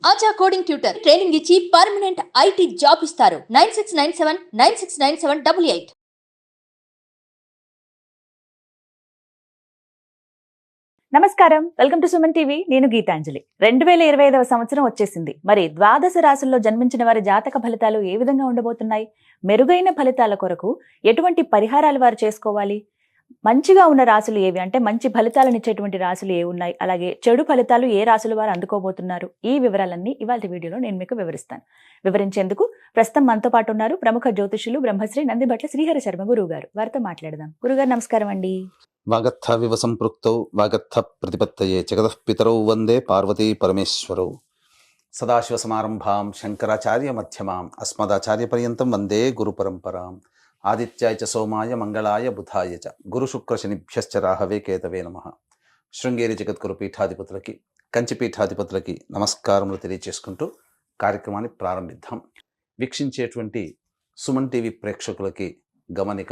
ఆచా coding tutor training ఇచ్చి permanent IT job ఇస్తారు. 9697969788. నమస్కారం, వెల్కమ్ టు సుమన్ టీవీ. నేను గీతాంజలి. 2025వ సంవత్సరం వచ్చేసింది. మరి ద్వాదశ రాశుల్లో జన్మించిన వారి జాతక ఫలితాలు ఏ విధంగా ఉండబోతున్నాయి? మెరుగైన ఫలితాల కొరకు ఎటువంటి పరిహారాలు వారు చేసుకోవాలి? మంచిగా ఉన్న రాశులు ఏవి, అంటే మంచి ఫలితాలను ఇచ్చేటువంటి రాశులు ఏ ఉన్నాయి, అలాగే చెడు ఫలితాలు ఏ రాశులు వారు అందుకోబోతున్నారు, ఈ వివరాలన్నీ ఇవాళ వీడియోలో నేను మీకు వివరిస్తాను. వివరించేందుకు ప్రస్తుతం మనతో పాటు ఉన్నారు ప్రముఖ జ్యోతిషులు బ్రహ్మశ్రీ నందిబట్ల శ్రీహరి శర్మ గురువు గారు. వారితో మాట్లాడదాం. గురుగారు నమస్కారం అండి. వాగర్థ వివ సంపృక్తౌ వాగర్థ ప్రతిపత్తయే జగతః పితరౌ వందే పార్వతీ పరమేశ్వరౌ. సదాశివ సమారంభాం శంకరాచార్య మధ్యమాం అస్మదాచార్య పర్యంతం వందే గురు పరంపరాం. ఆదిత్యాయ చ సోమాయ మంగళాయ బుధాయ చ గురు శుక్ర శనిభ్యశ్చ రాహవే కేతవే నమః. శృంగేరి జగద్గురు పీఠాధిపతులకి, కంచి పీఠాధిపతులకి నమస్కారములు తెలియజేసుకుంటూ కార్యక్రమాన్ని ప్రారంభిద్దాం. వీక్షించేటువంటి సుమన్ టీవీ ప్రేక్షకులకి గమనిక,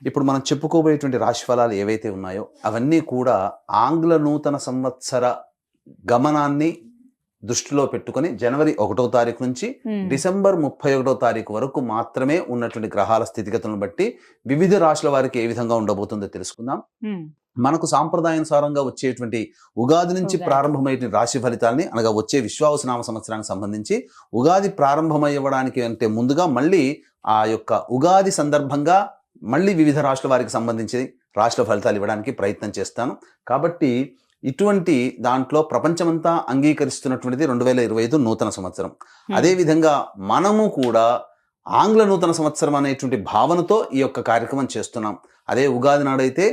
ఇప్పుడు మనం చెప్పుకోబోయేటువంటి రాశి ఫలాలు ఏవైతే ఉన్నాయో అవన్నీ కూడా ఆంగ్ల నూతన సంవత్సర గమనాన్ని దృష్టిలో పెట్టుకుని జనవరి 1వ తారీఖు నుంచి డిసెంబర్ 31వ తారీఖు వరకు మాత్రమే ఉన్నటువంటి గ్రహాల స్థితిగతులను బట్టి వివిధ రాశుల వారికి ఏ విధంగా ఉండబోతుందో తెలుసుకుందాం. మనకు సాంప్రదాయానుసారంగా వచ్చేటువంటి ఉగాది నుంచి ప్రారంభమయ్యే రాశి ఫలితాలని, అనగా వచ్చే విశ్వావసునామ సంవత్సరానికి సంబంధించి ఉగాది ప్రారంభమయ్యడానికి అంటే ముందుగా మళ్ళీ ఆ యొక్క ఉగాది సందర్భంగా మళ్ళీ వివిధ రాశుల వారికి సంబంధించి రాశుల ఫలితాలు ఇవ్వడానికి ప్రయత్నం చేస్తాను. కాబట్టి ఇటువంటి దాంట్లో ప్రపంచమంతా అంగీకరిస్తున్నటువంటిది 2025 నూతన సంవత్సరం. అదేవిధంగా మనము కూడా ఆంగ్ల నూతన సంవత్సరం అనేటువంటి భావనతో ఈ యొక్క కార్యక్రమం చేస్తున్నాం. అదే ఉగాది నాడైతే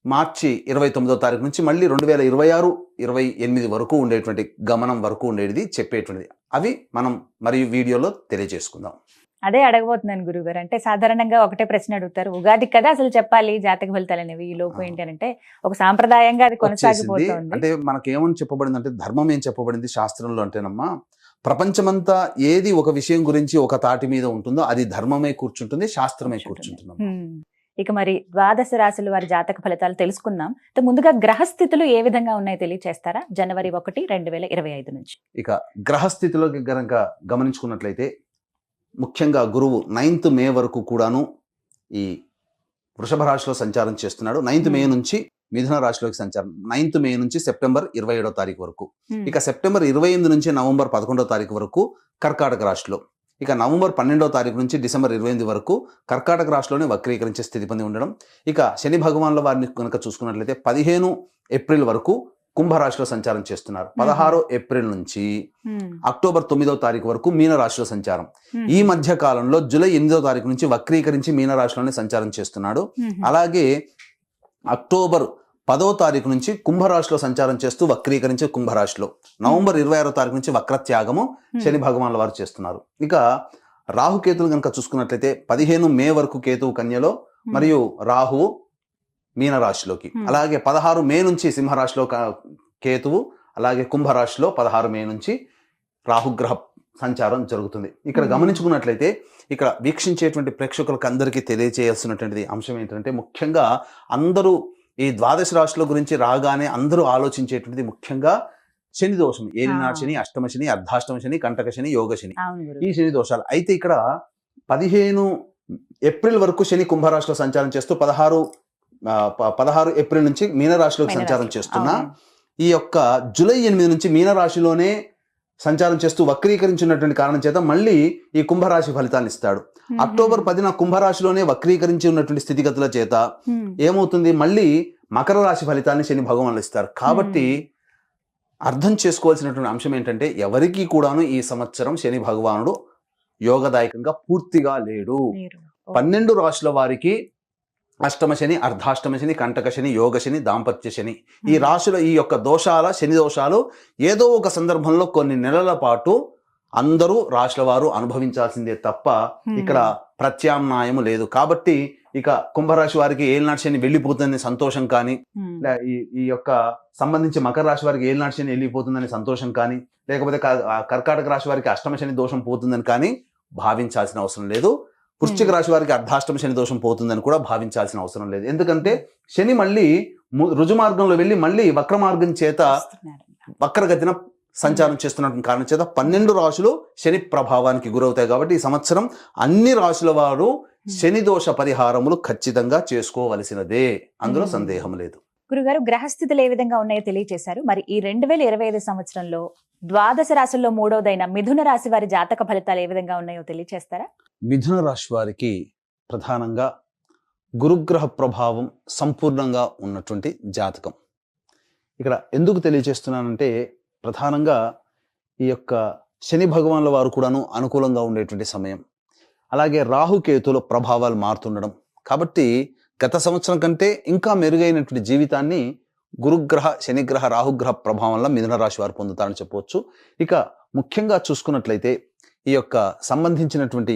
మార్చి 29వ తారీఖు నుంచి మళ్ళీ 2026-28 వరకు ఉండేటువంటి గమనం వరకు ఉండేది చెప్పేటువంటిది. అవి మనం మరియు వీడియోలో తెలియజేసుకుందాం. అదే అడగబోతున్నాను గురుగారు. అంటే సాధారణంగా ఒకటే ప్రశ్న అడుగుతారు, ఉగాది కదా అసలు చెప్పాలి జాతక ఫలితాలు అనేవి, ఈ లోపు ఏంటి అంటే ఒక సాంప్రదాయంగా అది కొనసాగిపోతుంది. అంటే మనకేమని చెప్పబడింది అంటే, ధర్మం ఏం చెప్పబడింది శాస్త్రంలో అంటేనమ్మా, ప్రపంచమంతా ఏది ఒక విషయం గురించి ఒక తాటి మీద ఉంటుందో అది ధర్మమే కూర్చుంటుంది, శాస్త్రమే కూర్చుంటుంది. ఇక మరి ద్వాదశ రాశుల వారి జాతక ఫలితాలు తెలుసుకుందాం. ముందుగా గ్రహస్థితులు ఏ విధంగా ఉన్నాయో తెలియచేస్తారా? జనవరి 1, 2025 నుంచి. ఇక గ్రహస్థితిలో గనక గమనించుకున్నట్లయితే ముఖ్యంగా గురువు 9th మే వరకు కూడాను ఈ వృషభ రాశిలో సంచారం చేస్తున్నాడు. 9th మే నుంచి మిథున రాశిలోకి సంచారం, 9th మే నుంచి సెప్టెంబర్ 27వ తారీఖు వరకు. ఇక సెప్టెంబర్ 28 నుంచి నవంబర్ 11వ తారీఖు వరకు కర్కాటక రాశిలో. ఇక నవంబర్ 12వ తారీఖు నుంచి డిసెంబర్ 28 వరకు కర్కాటక రాశిలోనే వక్రీకరించే స్థితి పొంది ఉండడం. ఇక శని భగవాన్ల వారిని కనుక చూసుకున్నట్లయితే 15 ఏప్రిల్ వరకు కుంభరాశిలో సంచారం చేస్తున్నారు. 16 ఏప్రిల్ నుంచి అక్టోబర్ 9వ తారీఖు వరకు మీనరాశిలో సంచారం. ఈ మధ్య కాలంలో జూలై 8వ తారీఖు నుంచి వక్రీకరించి మీనరాశిలోనే సంచారం చేస్తున్నాడు. అలాగే అక్టోబర్ 10వ తారీఖు నుంచి కుంభరాశిలో సంచారం చేస్తూ వక్రీకరించి కుంభరాశిలో, నవంబర్ 26వ తారీఖు నుంచి వక్రత్యాగము శని భగవాన్ల వారు చేస్తున్నారు. ఇక రాహుకేతులు కనుక చూసుకున్నట్లయితే 15 మే వరకు కేతువు కన్యలో మరియు రాహువు మీనరాశిలోకి, అలాగే 16 మే నుంచి సింహరాశిలో కేతువు, అలాగే కుంభరాశిలో 16 మే నుంచి రాహుగ్రహ సంచారం జరుగుతుంది. ఇక్కడ గమనించుకున్నట్లయితే ఇక్కడ వీక్షించేటువంటి ప్రేక్షకులకు అందరికీ తెలియజేయాల్సినటువంటి అంశం ఏంటంటే, ముఖ్యంగా అందరూ ఈ ద్వాదశ రాశుల గురించి రాగానే అందరూ ఆలోచించేటువంటిది ముఖ్యంగా శని దోషం, ఏలినాడు శని, అష్టమ శని, అర్ధాష్టమ శని, కంటక శని, యోగ శని, ఈ శని దోషాలు. అయితే ఇక్కడ 15 ఏప్రిల్ వరకు శని కుంభరాశిలో సంచారం చేస్తూ 16 ఏప్రిల్ నుంచి మీనరాశిలోకి సంచారం చేస్తున్నా, ఈ యొక్క జూలై 8 నుంచి మీనరాశిలోనే సంచారం చేస్తూ వక్రీకరించినటువంటి కారణం చేత మళ్ళీ ఈ కుంభరాశి ఫలితాన్ని ఇస్తాడు. అక్టోబర్ 10న కుంభరాశిలోనే వక్రీకరించి ఉన్నటువంటి స్థితిగతుల చేత ఏమవుతుంది, మళ్ళీ మకర రాశి ఫలితాన్ని శని భగవానులు ఇస్తారు. కాబట్టి అర్థం చేసుకోవాల్సినటువంటి అంశం ఏంటంటే, ఎవరికి కూడాను ఈ సంవత్సరం శని భగవానుడు యోగదాయకంగా పూర్తిగా లేడు. 12 రాశుల వారికి అష్టమ శని, అర్ధాష్టమ శని, కంటక శని, యోగ శని, దాంపత్య శని, ఈ రాశుల ఈ యొక్క శని దోషాలు ఏదో ఒక సందర్భంలో కొన్ని నెలల పాటు అందరూ రాశుల వారు అనుభవించాల్సిందే తప్ప ఇక్కడ ప్రత్యామ్నాయము లేదు. కాబట్టి ఇక కుంభరాశి వారికి ఏలినాటి శని వెళ్ళిపోతుందని సంతోషం కానీ, ఈ యొక్క సంబంధించి మకర రాశి వారికి ఏలినాటి శని వెళ్ళిపోతుందని సంతోషం కానీ, లేకపోతే కర్కాటక రాశి వారికి అష్టమ శని దోషం పోతుందని కానీ భావించాల్సిన అవసరం లేదు. వృశ్చిక రాశి వారికి అర్ధాష్టమ శని దోషం పోతుందని కూడా భావించాల్సిన అవసరం లేదు. ఎందుకంటే శని మళ్ళీ రుజు మార్గంలో వెళ్ళి మళ్ళీ వక్ర మార్గం చేత వక్రగతిన సంచారం చేస్తున్నటువంటి కారణం చేత 12 రాశులు శని ప్రభావానికి గురవుతాయి. కాబట్టి ఈ సంవత్సరం అన్ని రాశుల వారు శని దోష పరిహారములు ఖచ్చితంగా చేసుకోవలసినదే, అందులో సందేహం లేదు. గురుగారు, గ్రహస్థితులు ఏ విధంగా ఉన్నాయో తెలియజేశారు. మరి ఈ 2025 సంవత్సరంలో ద్వాదశ రాశుల్లో మూడవదైన మిథున రాశి వారి జాతక ఫలితాలు ఏ విధంగా ఉన్నాయో తెలియజేస్తారా? మిథున రాశి వారికి ప్రధానంగా గురుగ్రహ ప్రభావం సంపూర్ణంగా ఉన్నటువంటి జాతకం. ఇక్కడ ఎందుకు తెలియజేస్తున్నానంటే, ప్రధానంగా ఈ యొక్క శని భగవాన్ల వారు కూడాను అనుకూలంగా ఉండేటువంటి సమయం, అలాగే రాహుకేతుల ప్రభావాలు మారుతుండడం. కాబట్టి గత సంవత్సరం కంటే ఇంకా మెరుగైనటువంటి జీవితాన్ని గురుగ్రహ, శనిగ్రహ, రాహుగ్రహ ప్రభావం వల్ల మిథున రాశి వారు పొందుతారని చెప్పవచ్చు. ఇక ముఖ్యంగా చూసుకున్నట్లయితే ఈ యొక్క సంబంధించినటువంటి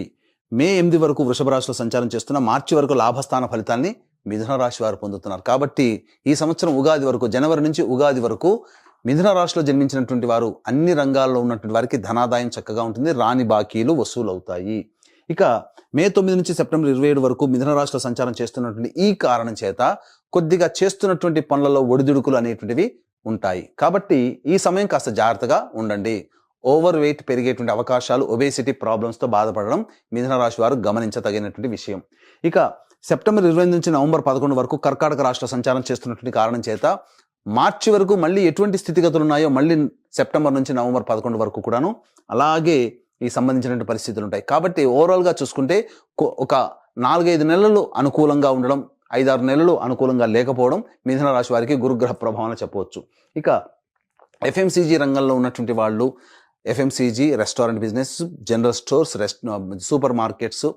మే 8 వరకు వృషభ రాశిలో సంచారం చేస్తున్న మార్చి వరకు లాభస్థాన ఫలితాన్ని మిథున రాశి వారు పొందుతున్నారు. కాబట్టి ఈ సంవత్సరం ఉగాది వరకు, జనవరి నుంచి ఉగాది వరకు మిథున రాశిలో జన్మించినటువంటి వారు అన్ని రంగాల్లో ఉన్నటువంటి వారికి ధనాదాయం చక్కగా ఉంటుంది, రాని బాకీలు వసూలు అవుతాయి. ఇక మే 9 నుంచి సెప్టెంబర్ 27 వరకు మిథున రాశిలో సంచారం చేస్తున్నటువంటి ఈ కారణం చేత కొద్దిగా చేస్తున్నటువంటి పనులలో ఒడిదుడుకులు అనేటువంటివి ఉంటాయి. కాబట్టి ఈ సమయం కాస్త జాగ్రత్తగా ఉండండి. ఓవర్ వెయిట్ పెరిగేటువంటి అవకాశాలు, ఒబేసిటీ ప్రాబ్లమ్స్తో బాధపడడం మిథున రాశి వారు గమనించదగినటువంటి విషయం. ఇక సెప్టెంబర్ 20 నుంచి నవంబర్ 11 వరకు కర్కాటక రాశిలో సంచారం చేస్తున్నటువంటి కారణం చేత మార్చి వరకు మళ్ళీ ఎటువంటి స్థితిగతులు ఉన్నాయో మళ్ళీ సెప్టెంబర్ నుంచి నవంబర్ 11 వరకు కూడాను అలాగే ఈ సంబంధించినటువంటి పరిస్థితులు ఉంటాయి. కాబట్టి ఓవరాల్గా చూసుకుంటే ఒక 4-5 నెలలు అనుకూలంగా ఉండడం, 5-6 నెలలు అనుకూలంగా లేకపోవడం మిథున రాశి వారికి గురుగ్రహ ప్రభావం చెప్పవచ్చు. ఇక ఎఫ్ఎంసీజీ రంగంలో ఉన్నటువంటి వాళ్ళు, FMCG, restaurant business, general stores, supermarkets,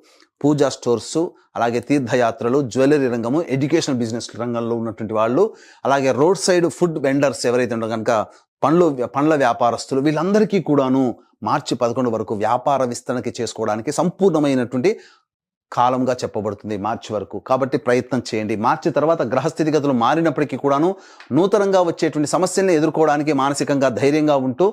puja stores, అలాగే తీర్థయాత్రలు, జ్యువెలరీ రంగము, ఎడ్యుకేషనల్ బిజినెస్ రంగంలో ఉన్నటువంటి వాళ్ళు, అలాగే రోడ్ సైడ్ ఫుడ్ వెండర్స్ ఎవరైతే ఉండో కనుక పండ్ల వ్యాపారస్తులు, వీళ్ళందరికీ కూడాను మార్చి 11 వరకు వ్యాపార విస్తరణకి చేసుకోవడానికి సంపూర్ణమైనటువంటి కాలంగా చెప్పబడుతుంది మార్చి వరకు. కాబట్టి ప్రయత్నం చేయండి. మార్చి తర్వాత గ్రహస్థితిగతులు మారినప్పటికీ కూడాను నూతనంగా వచ్చేటువంటి సమస్యల్ని ఎదుర్కోవడానికి మానసికంగా ధైర్యంగా ఉంటూ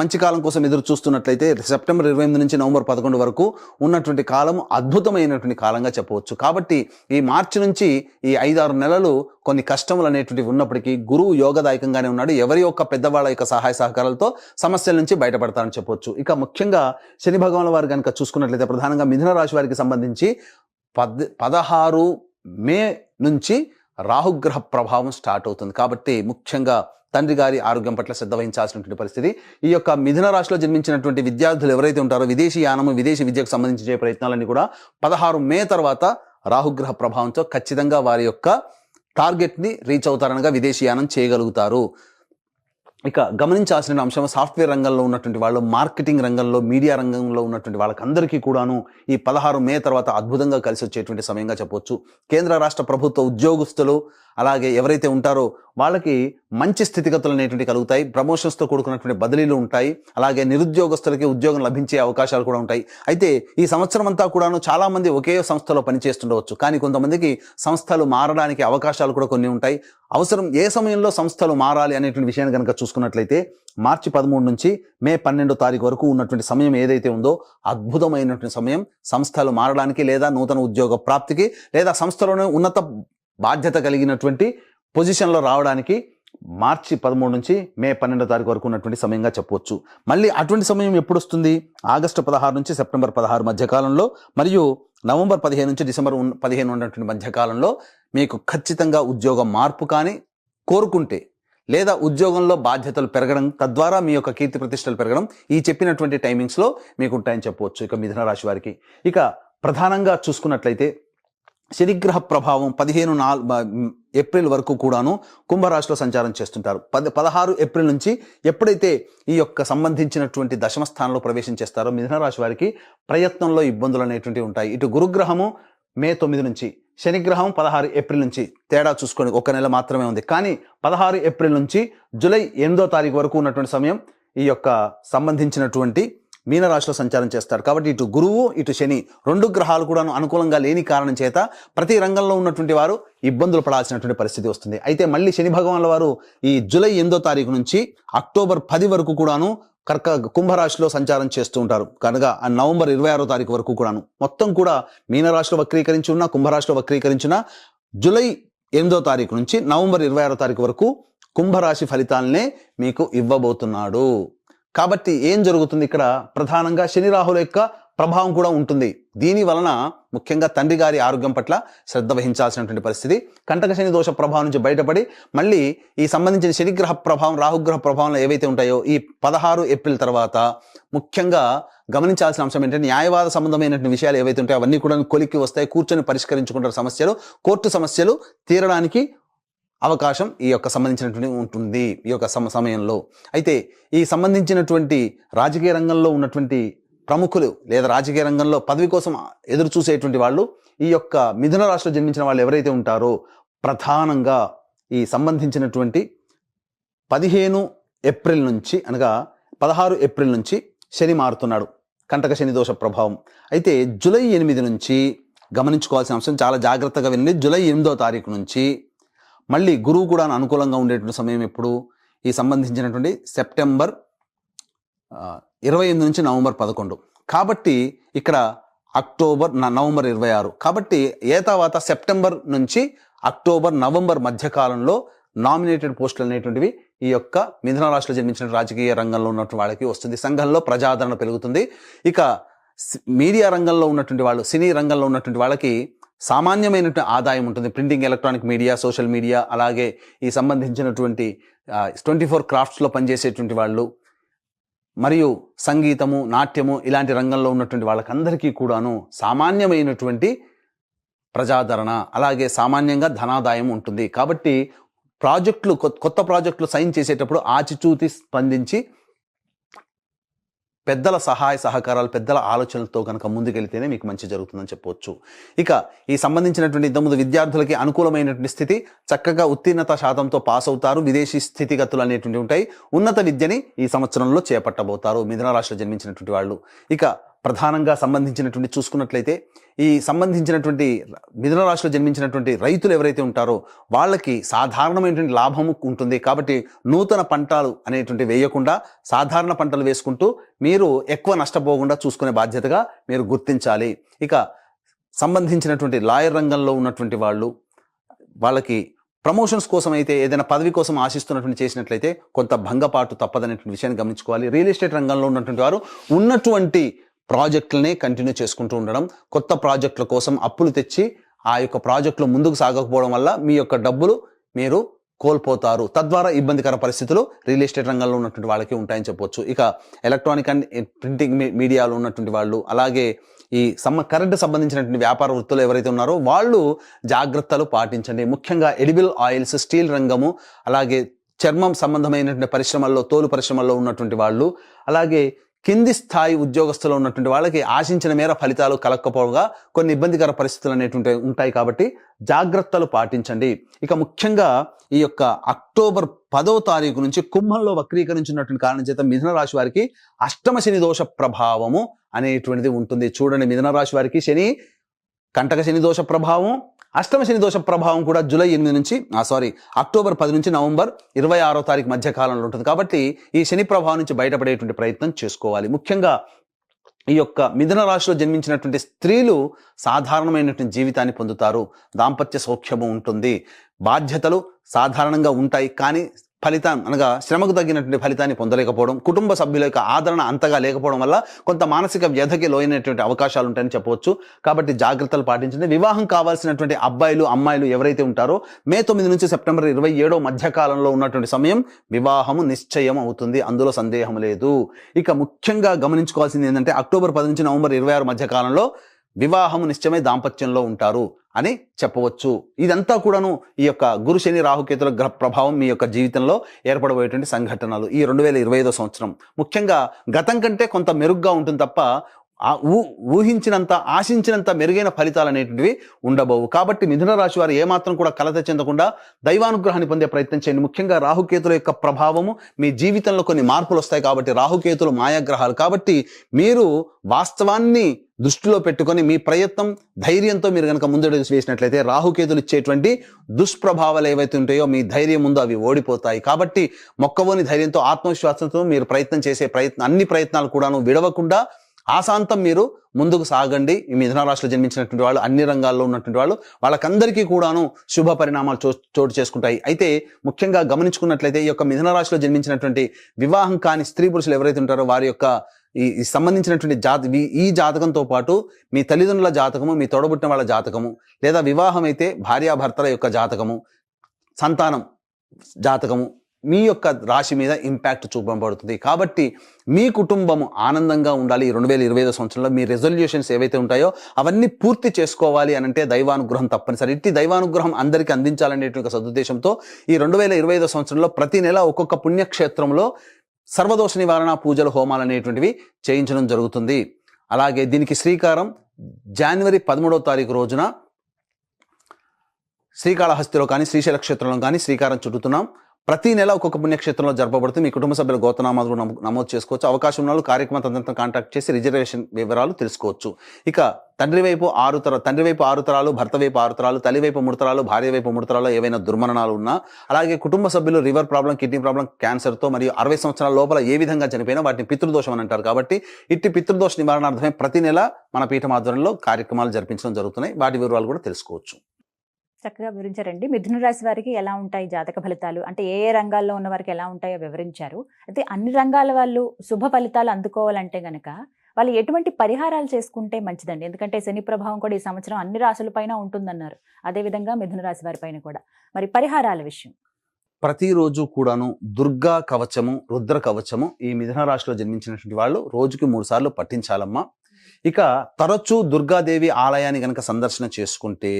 మంచి కాలం కోసం ఎదురు చూస్తున్నట్లయితే సెప్టెంబర్ 28 నుంచి నవంబర్ 11 వరకు ఉన్నటువంటి కాలం అద్భుతమైనటువంటి కాలంగా చెప్పవచ్చు. కాబట్టి ఈ మార్చి నుంచి ఈ 5-6 నెలలు కొన్ని కష్టములు అనేటువంటివి ఉన్నప్పటికీ గురువు యోగదాయకంగానే ఉన్నాడు. ఎవరి యొక్క పెద్దవాళ్ళ యొక్క సహాయ సహకారాలతో సమస్యల నుంచి బయటపడతారని చెప్పవచ్చు. ఇక ముఖ్యంగా శని భగవాన్ వారు కనుక చూసుకున్నట్లయితే ప్రధానంగా మిథున రాశి వారికి సంబంధించి 16 మే నుంచి రాహుగ్రహ ప్రభావం స్టార్ట్ అవుతుంది. కాబట్టి ముఖ్యంగా తండ్రి గారి ఆరోగ్యం పట్ల శ్రద్ధ వహించాల్సినటువంటి పరిస్థితి. ఈ యొక్క మిథున రాశిలో జన్మించినటువంటి విద్యార్థులు ఎవరైతే ఉంటారో విదేశీ యానము, విదేశీ విద్యకు సంబంధించి ప్రయత్నాలన్నీ కూడా 16 మే తర్వాత రాహుగ్రహ ప్రభావంతో ఖచ్చితంగా వారి యొక్క టార్గెట్ని రీచ్ అవుతారనగా విదేశీయానం చేయగలుగుతారు. ఇక గమనించాల్సిన అంశం, సాఫ్ట్వేర్ రంగంలో ఉన్నటువంటి వాళ్ళు, మార్కెటింగ్ రంగంలో, మీడియా రంగంలో ఉన్నటువంటి వాళ్ళకందరికీ కూడాను ఈ 16 మే తర్వాత అద్భుతంగా కలిసి వచ్చేటువంటి సమయంగా చెప్పవచ్చు. కేంద్ర రాష్ట్ర ప్రభుత్వ ఉద్యోగస్తులు అలాగే ఎవరైతే ఉంటారో వాళ్ళకి మంచి స్థితిగతులు అనేటువంటి కలుగుతాయి. ప్రమోషన్స్తో కూడుకున్నటువంటి బదిలీలు ఉంటాయి. అలాగే నిరుద్యోగస్తులకి ఉద్యోగం లభించే అవకాశాలు కూడా ఉంటాయి. అయితే ఈ సంవత్సరం అంతా కూడాను చాలామంది ఒకే సంస్థలో పనిచేస్తుండవచ్చు, కానీ కొంతమందికి సంస్థలు మారడానికి అవకాశాలు కూడా కొన్ని ఉంటాయి. అవసరం ఏ సమయంలో సంస్థలు మారాలి అనేటువంటి విషయాన్ని కనుక చూసుకున్నట్లయితే మార్చి 13 నుంచి మే 12 తారీఖు వరకు ఉన్నటువంటి సమయం ఏదైతే ఉందో అద్భుతమైనటువంటి సమయం. సంస్థలు మారడానికి లేదా నూతన ఉద్యోగ ప్రాప్తికి లేదా సంస్థలోనే ఉన్నత బాధ్యత కలిగినటువంటి పొజిషన్లో రావడానికి మార్చి 13 నుంచి మే 12 తారీఖు వరకు ఉన్నటువంటి సమయంగా చెప్పవచ్చు. మళ్ళీ అటువంటి సమయం ఎప్పుడు వస్తుంది? ఆగస్టు 16 నుంచి సెప్టెంబర్ 16 మధ్యకాలంలో మరియు నవంబర్ 15 నుంచి డిసెంబర్ 15 ఉన్నటువంటి మధ్యకాలంలో మీకు ఖచ్చితంగా ఉద్యోగ మార్పు కానీ కోరుకుంటే లేదా ఉద్యోగంలో బాధ్యతలు పెరగడం, తద్వారా మీ యొక్క కీర్తి ప్రతిష్టలు పెరగడం ఈ చెప్పినటువంటి టైమింగ్స్లో మీకు ఉంటాయని చెప్పవచ్చు. ఇక మిథున రాశి వారికి ఇక ప్రధానంగా చూసుకున్నట్లయితే శనిగ్రహ ప్రభావం 15 ఏప్రిల్ వరకు కూడాను కుంభరాశిలో సంచారం చేస్తుంటారు. 16 ఏప్రిల్ నుంచి ఎప్పుడైతే ఈ యొక్క సంబంధించినటువంటి దశమ స్థానంలో ప్రవేశం చేస్తారో మిథున రాశి వారికి ప్రయత్నంలో ఇబ్బందులు అనేటువంటివి ఉంటాయి. ఇటు గురుగ్రహము మే 9 నుంచి, శనిగ్రహం 16 ఏప్రిల్ నుంచి, తేడా చూసుకోండి, 1 నెల మాత్రమే ఉంది. కానీ 16 ఏప్రిల్ నుంచి జూలై 8వ తారీఖు వరకు ఉన్నటువంటి సమయం ఈ యొక్క సంబంధించినటువంటి మీనరాశిలో సంచారం చేస్తారు. కాబట్టి ఇటు గురువు ఇటు శని 2 గ్రహాలు కూడా అనుకూలంగా లేని కారణం చేత ప్రతి రంగంలో ఉన్నటువంటి వారు ఇబ్బందులు పడాల్సినటువంటి పరిస్థితి వస్తుంది. అయితే మళ్ళీ శని భగవాన్ల వారు ఈ జూలై 8వ తారీఖు నుంచి అక్టోబర్ 10 వరకు కూడాను కుంభరాశిలో సంచారం చేస్తూ ఉంటారు. కనుక నవంబర్ 26వ తారీఖు వరకు కూడాను మొత్తం కూడా మీనరాశిలో వక్రీకరించి ఉన్న, కుంభరాశిలో వక్రీకరించిన జూలై 8వ తారీఖు నుంచి నవంబర్ 26వ తారీఖు వరకు కుంభరాశి ఫలితాలనే మీకు ఇవ్వబోతున్నాడు. కాబట్టి ఏం జరుగుతుంది ఇక్కడ? ప్రధానంగా శని రాహుల యొక్క ప్రభావం కూడా ఉంటుంది. దీని వలన ముఖ్యంగా తండ్రి గారి ఆరోగ్యం పట్ల శ్రద్ధ వహించాల్సినటువంటి పరిస్థితి. కంటక శని దోష ప్రభావం నుంచి బయటపడి మళ్ళీ ఈ సంబంధించిన శనిగ్రహ ప్రభావం, రాహుగ్రహ ప్రభావంలో ఏవైతే ఉంటాయో ఈ 16 ఏప్రిల్ తర్వాత ముఖ్యంగా గమనించాల్సిన అంశం ఏంటంటే న్యాయవాద సంబంధమైనటువంటి విషయాలు ఏవైతే ఉంటాయో అవన్నీ కూడా కొలిక్కి వస్తాయి. కూర్చొని పరిష్కరించుకుంటారు సమస్యలు. కోర్టు సమస్యలు తీరడానికి అవకాశం ఈ యొక్క సంబంధించినటువంటి ఉంటుంది ఈ యొక్క సమయంలో. అయితే ఈ సంబంధించినటువంటి రాజకీయ రంగంలో ఉన్నటువంటి ప్రముఖులు లేదా రాజకీయ రంగంలో పదవి కోసం ఎదురు చూసేటువంటి వాళ్ళు ఈ యొక్క మిథున రాశిలో జన్మించిన వాళ్ళు ఎవరైతే ఉంటారో ప్రధానంగా ఈ సంబంధించినటువంటి 15 ఏప్రిల్ నుంచి అనగా 16 ఏప్రిల్ నుంచి శని మారుతున్నాడు, కంటక శని దోష ప్రభావం. అయితే జూలై 8 నుంచి గమనించుకోవాల్సిన అంశం, చాలా జాగ్రత్తగా వినండి. జూలై 8వ తారీఖు నుంచి మళ్ళీ గురువు కూడా అనుకూలంగా ఉండేటువంటి సమయం ఎప్పుడు? ఈ సంబంధించినటువంటి సెప్టెంబర్ 28 నుంచి నవంబర్ 11. కాబట్టి ఇక్కడ నవంబర్ 26. కాబట్టి తర్వాత సెప్టెంబర్ నుంచి అక్టోబర్, నవంబర్ మధ్యకాలంలో నామినేటెడ్ పోస్టులు అనేటువంటివి ఈ యొక్క మిథున రాశిలో జన్మించిన రాజకీయ రంగంలో ఉన్నటువంటి వాళ్ళకి వస్తుంది. సంఘంలో ప్రజాదరణ పెరుగుతుంది. ఇక మీడియా రంగంలో ఉన్నటువంటి వాళ్ళు, సినీ రంగంలో ఉన్నటువంటి వాళ్ళకి సామాన్యమైనటువంటి ఆదాయం ఉంటుంది. Printing, electronic media, social media, అలాగే ఈ సంబంధించినటువంటి 24 క్రాఫ్ట్స్లో పనిచేసేటువంటి వాళ్ళు, మరియు సంగీతము, నాట్యము ఇలాంటి రంగంలో ఉన్నటువంటి వాళ్ళకందరికీ కూడాను సామాన్యమైనటువంటి ప్రజాదరణ, అలాగే సామాన్యంగా ధనాదాయం ఉంటుంది. కాబట్టి కొత్త ప్రాజెక్టులు సైన్ చేసేటప్పుడు ఆచితూచి స్పందించి పెద్దల సహాయ సహకారాలు, పెద్దల ఆలోచనలతో కనుక ముందుకెళ్తేనే మీకు మంచి జరుగుతుందని చెప్పవచ్చు. ఇక ఈ సంబంధించినటువంటి ఇంతకుముందు విద్యార్థులకి అనుకూలమైనటువంటి స్థితి, చక్కగా ఉత్తీర్ణత శాతంతో పాస్ అవుతారు. విదేశీ స్థితిగతులు అనేటువంటి ఉంటాయి. ఉన్నత విద్యని ఈ సంవత్సరంలో చేపట్టబోతారు మిథున రాశిలో జన్మించినటువంటి వాళ్ళు. ఇక ప్రధానంగా సంబంధించినటువంటి చూసుకున్నట్లయితే ఈ సంబంధించినటువంటి మిథున రాశిలో జన్మించినటువంటి రైతులు ఎవరైతే ఉంటారో వాళ్ళకి సాధారణమైనటువంటి లాభము ఉంటుంది. కాబట్టి నూతన పంటలు అనేటువంటి వేయకుండా సాధారణ పంటలు వేసుకుంటూ మీరు ఎక్కువ నష్టపోకుండా చూసుకునే బాధ్యతగా మీరు గుర్తించాలి. ఇక సంబంధించినటువంటి లాయర్ రంగంలో ఉన్నటువంటి వాళ్ళకి ప్రమోషన్స్ కోసం అయితే, ఏదైనా పదవి కోసం ఆశిస్తున్నటువంటి చేసినట్లయితే కొంత భంగపాటు తప్పదనేటువంటి విషయాన్ని గమనించుకోవాలి. రియల్ ఎస్టేట్ రంగంలో ఉన్నటువంటి వారు ఉన్నటువంటి ప్రాజెక్టులనే కంటిన్యూ చేసుకుంటూ ఉండడం, కొత్త ప్రాజెక్టుల కోసం అప్పులు తెచ్చి ఆ యొక్క ప్రాజెక్టులు ముందుకు సాగకపోవడం వల్ల మీ యొక్క డబ్బులు మీరు కోల్పోతారు. తద్వారా ఇబ్బందికర పరిస్థితులు రియల్ ఎస్టేట్ రంగంలో ఉన్నటువంటి వాళ్ళకి ఉంటాయని చెప్పవచ్చు. ఇక ఎలక్ట్రానిక్ అండ్ ప్రింటింగ్ మీడియాలో ఉన్నటువంటి వాళ్ళు, అలాగే ఈ కరెంటు సంబంధించినటువంటి వ్యాపార వృత్తులు ఎవరైతే ఉన్నారో వాళ్ళు జాగ్రత్తలు పాటించండి. ముఖ్యంగా ఎడిబుల్ ఆయిల్స్, స్టీల్ రంగము, అలాగే చర్మం సంబంధమైనటువంటి పరిశ్రమల్లో, తోలు పరిశ్రమల్లో ఉన్నటువంటి వాళ్ళు, అలాగే కింది స్థాయి ఉద్యోగస్తులు ఉన్నటువంటి వాళ్ళకి ఆశించిన మేర ఫలితాలు కలగకపోగా కొన్ని ఇబ్బందికర పరిస్థితులు అనేటువంటి ఉంటాయి. కాబట్టి జాగ్రత్తలు పాటించండి. ఇక ముఖ్యంగా ఈ యొక్క అక్టోబర్ 10వ తారీఖు నుంచి కుంభంలో వక్రీకరించినటువంటి కారణం చేత మిథున రాశి వారికి అష్టమ శని దోష ప్రభావము అనేటువంటిది ఉంటుంది. చూడండి, మిథున రాశి వారికి కంటక శని దోష ప్రభావం, అష్టమ శని దోష ప్రభావం కూడా అక్టోబర్ 10 నుంచి నవంబర్ 26వ తారీఖు మధ్య కాలంలో ఉంటుంది. కాబట్టి ఈ శని ప్రభావం నుంచి బయటపడేటువంటి ప్రయత్నం చేసుకోవాలి. ముఖ్యంగా ఈ యొక్క మిథున రాశిలో జన్మించినటువంటి స్త్రీలు సాధారణమైనటువంటి జీవితాన్ని పొందుతారు. దాంపత్య సౌఖ్యము ఉంటుంది. బాధ్యతలు సాధారణంగా ఉంటాయి, కానీ ఫలితం అనగా శ్రమకు తగ్గినటువంటి ఫలితాన్ని పొందలేకపోవడం, కుటుంబ సభ్యుల యొక్క ఆదరణ అంతగా లేకపోవడం వల్ల కొంత మానసిక వ్యధకి లోనైనటువంటి అవకాశాలు ఉంటాయని చెప్పవచ్చు. కాబట్టి జాగ్రత్తలు పాటించండి. వివాహం కావాల్సినటువంటి అబ్బాయిలు, అమ్మాయిలు ఎవరైతే ఉంటారో మే 9 నుంచి సెప్టెంబర్ 27 మధ్య కాలంలో ఉన్నటువంటి సమయం వివాహము నిశ్చయం అవుతుంది, అందులో సందేహం లేదు. ఇక ముఖ్యంగా గమనించుకోవాల్సింది ఏంటంటే అక్టోబర్ 10 నుంచి నవంబర్ 26 మధ్య కాలంలో వివాహము నిశ్చయమై దాంపత్యంలో ఉంటారు అని చెప్పవచ్చు. ఇదంతా కూడాను ఈ యొక్క గురు శని రాహుకేతుల గ్రహ ప్రభావం మీ యొక్క జీవితంలో ఏర్పడబోయేటువంటి సంఘటనలు. ఈ 2025 సంవత్సరం ముఖ్యంగా గతం కంటే కొంత మెరుగ్గా ఉంటుంది తప్ప ఊహించినంత, ఆశించినంత మెరుగైన ఫలితాలు అనేటువంటివి ఉండబోవు. కాబట్టి మిథున రాశి వారు ఏమాత్రం కూడా కలత చెందకుండా దైవానుగ్రహాన్ని పొందే ప్రయత్నం చేయండి. ముఖ్యంగా రాహుకేతుల యొక్క ప్రభావము మీ జీవితంలో కొన్ని మార్పులు వస్తాయి. కాబట్టి రాహుకేతులు మాయాగ్రహాలు. కాబట్టి మీరు వాస్తవాన్ని దృష్టిలో పెట్టుకొని మీ ప్రయత్నం, ధైర్యంతో మీరు కనుక ముందడుగు వేసినట్లయితే రాహుకేతులు ఇచ్చేటువంటి దుష్ప్రభావాలు ఏవైతే ఉంటాయో మీ ధైర్యం ముందు అవి ఓడిపోతాయి. కాబట్టి మొక్కవోని ధైర్యంతో, ఆత్మవిశ్వాసంతో మీరు ప్రయత్నం చేసే అన్ని ప్రయత్నాలు కూడాను విడవకుండా ఆశాంతం మీరు ముందుకు సాగండి. ఈ మిథున రాశిలో జన్మించినటువంటి వాళ్ళు, అన్ని రంగాల్లో ఉన్నటువంటి వాళ్ళు, వాళ్ళకందరికీ కూడాను శుభ పరిణామాలు చోటు చేసుకుంటాయి. అయితే ముఖ్యంగా గమనించుకున్నట్లయితే ఈ యొక్క మిథున రాశిలో జన్మించినటువంటి వివాహం కాని స్త్రీ పురుషులు ఎవరైతే ఉంటారో వారి యొక్క ఈ సంబంధించినటువంటి ఈ జాతకంతో పాటు మీ తల్లిదండ్రుల జాతకము, మీ తోడబుట్టిన వాళ్ళ జాతకము, లేదా వివాహం అయితే భార్యాభర్తల యొక్క జాతకము, సంతానం జాతకము మీ యొక్క రాశి మీద ఇంపాక్ట్ చూపబడుతుంది. కాబట్టి మీ కుటుంబం ఆనందంగా ఉండాలి. 2025 సంవత్సరంలో మీ రెజల్యూషన్స్ ఏవైతే ఉంటాయో అవన్నీ పూర్తి చేసుకోవాలి అని అంటే దైవానుగ్రహం తప్పనిసరి. ఇట్టి దైవానుగ్రహం అందరికీ అందించాలనేటువంటి సదుద్దేశంతో ఈ 2025 సంవత్సరంలో ప్రతి నెల ఒక్కొక్క పుణ్యక్షేత్రంలో సర్వదోష నివారణ పూజలు, హోమాలు అనేటువంటివి చేయించడం జరుగుతుంది. అలాగే దీనికి శ్రీకారం జనవరి 13వ తారీఖు రోజున శ్రీకాళహస్తిలో కానీ శ్రీశైల క్షేత్రంలో కానీ శ్రీకారం చుట్టుతున్నాం. ప్రతి నెల ఒక్కొక్క పుణ్యక్షేత్రంలో జరపబడుతుంది. మీ కుటుంబ సభ్యుల గోత్రనామాలు నమోదు చేసుకోవచ్చు. అవకాశం ఉన్న కార్యక్రమం తదనంతరం కాంటాక్ట్ చేసి రిజర్వేషన్ వివరాలు తెలుసుకోవచ్చు. ఇక తండ్రి వైపు 6 తరాలు, భర్త వైపు 6 తరాలు, తల్లి వైపు 3 తరాలు, భార్య వైపు 3 తరాలు ఏవైనా దుర్మరణాలు ఉన్నా, అలాగే కుటుంబ సభ్యులు లివర్ ప్రాబ్లం, కిడ్నీ ప్రాబ్లం, క్యాన్సర్తో మరియు 60 సంవత్సరాల లోపల ఏ విధంగా చనిపోయినా వాటిని పితృదోషం అని అంటారు. కాబట్టి ఇట్టి పితృదోష నివారణార్థమే ప్రతి నెల మన పీఠం ఆధ్వర్యంలో కార్యక్రమాలు జరిపించడం జరుగుతున్నాయి. వాటి వివరాలు కూడా తెలుసుకోవచ్చు. చక్కగా వివరించారండి. మిథున రాశి వారికి ఎలా ఉంటాయి జాతక ఫలితాలు, అంటే ఏ రంగాల్లో ఉన్న వారికి ఎలా ఉంటాయో వివరించారు. అయితే అన్ని రంగాల వాళ్ళు శుభ ఫలితాలు అందుకోవాలంటే గనక వాళ్ళు ఎటువంటి పరిహారాలు చేసుకుంటే మంచిదండి? ఎందుకంటే శని ప్రభావం కూడా ఈ సంవత్సరం అన్ని రాశులపైన ఉంటుందన్నారు. అదేవిధంగా మిథున రాశి వారి పైన కూడా. మరి పరిహారాల విషయం ప్రతిరోజు కూడాను దుర్గా కవచము, రుద్ర కవచము ఈ మిథున రాశిలో జన్మించినటువంటి వాళ్ళు రోజుకి 3 సార్లు పఠించాలమ్మా. ఇక తరచూ దుర్గాదేవి ఆలయాన్ని గనక సందర్శన చేసుకుంటే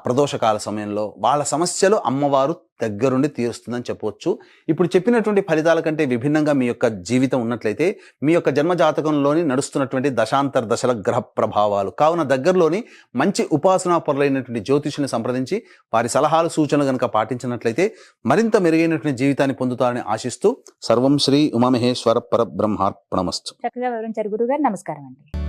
ప్రదోషకాల సమయంలో వాళ్ళ సమస్యలు అమ్మవారు దగ్గరుండి తీరుస్తుందని చెప్పవచ్చు. ఇప్పుడు చెప్పినటువంటి ఫలితాల కంటే విభిన్నంగా మీ యొక్క జీవితం ఉన్నట్లయితే మీ యొక్క జన్మ జాతకంలోని నడుస్తున్నటువంటి దశాంతర దశల గ్రహ ప్రభావాలు కావున దగ్గరలోని మంచి ఉపాసనా పరులైనటువంటి జ్యోతిషుని సంప్రదించి వారి సలహాలు, సూచనలు గనక పాటించినట్లయితే మరింత మెరుగైనటువంటి జీవితాన్ని పొందుతారని ఆశిస్తూ సర్వం శ్రీ ఉమామహేశ్వర పరబ్రహ్మార్పణమస్తు. చక్కగా వివరించారు గురుగారు. నమస్కారం అండి.